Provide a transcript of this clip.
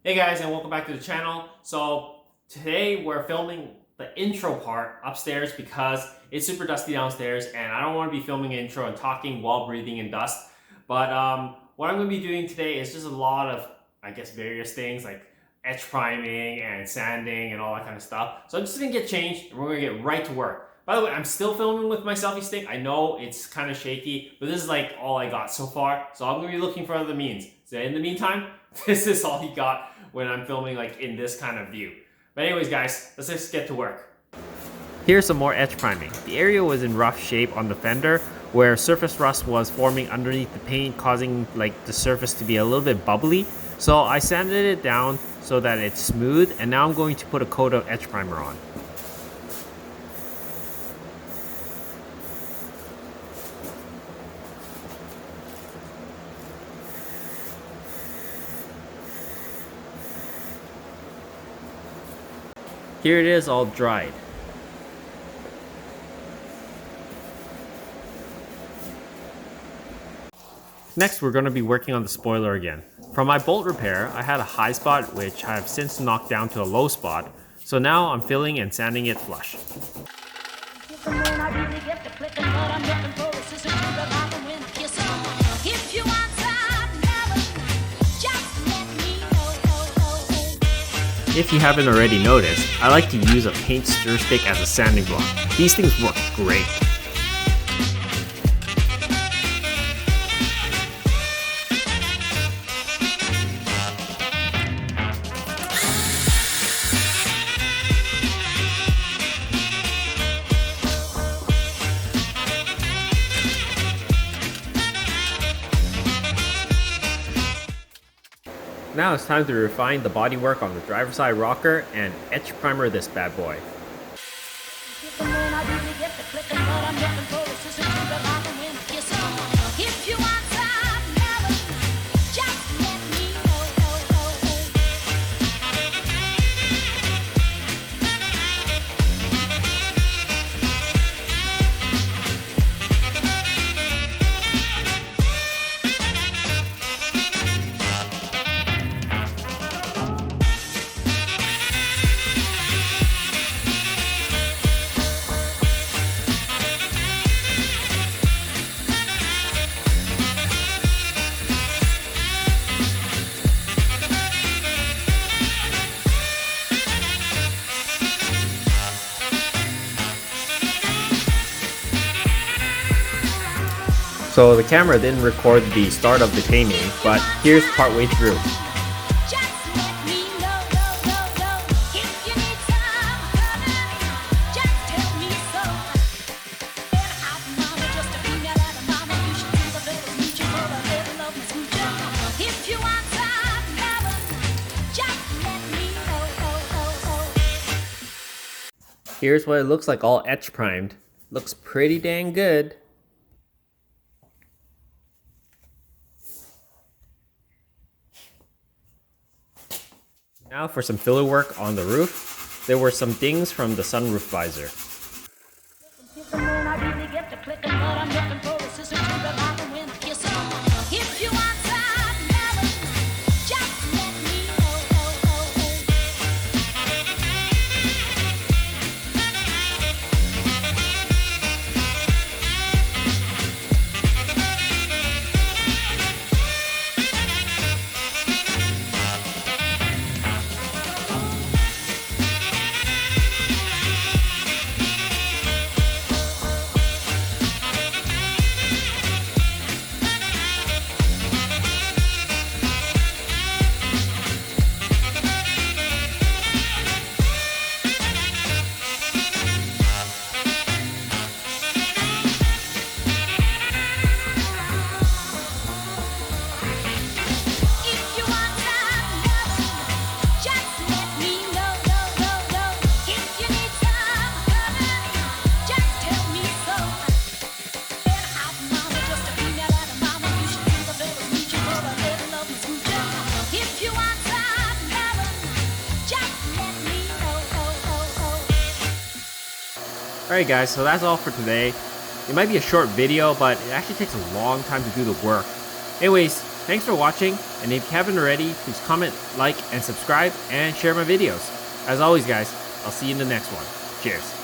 Hey guys, and welcome back to the channel. So today we're filming the intro part upstairs because it's super dusty downstairs and I don't want to be filming an intro and talking while breathing in dust. But what I'm going to be doing today is just a lot of, various things like etch priming and sanding and all that kind of stuff. So I'm just going to get changed and we're going to get right to work. By the way, I'm still filming with my selfie stick. I know it's kind of shaky, but this is like all I got so far. So I'm going to be looking for other means. So in the meantime, this is all he got when I'm filming like in this kind of view. But anyways guys, let's just get to work. Here's some more etch priming. The area was in rough shape on the fender where surface rust was forming underneath the paint, causing like the surface to be a little bit bubbly. So I sanded it down so that it's smooth, and now I'm going to put a coat of etch primer on. Here it is all dried. Next, we're going to be working on the spoiler again. From my bolt repair, I had a high spot which I have since knocked down to a low spot, so now I'm filling and sanding it flush. If you haven't already noticed, I like to use a paint stir stick as a sanding block. These things work great. Now it's time to refine the bodywork on the driver's side rocker and etch primer this bad boy. So the camera didn't record the start of the painting, but here's partway through. Here's what it looks like all etch primed. Looks pretty dang good. Now for some filler work on the roof. There were some dings from the sunroof visor. Alright guys, so that's all for today. It might be a short video, but it actually takes a long time to do the work. Anyways, Thanks for watching, and if you haven't already, please comment, like, and subscribe, and share my videos. As always guys, I'll see you in the next one. Cheers.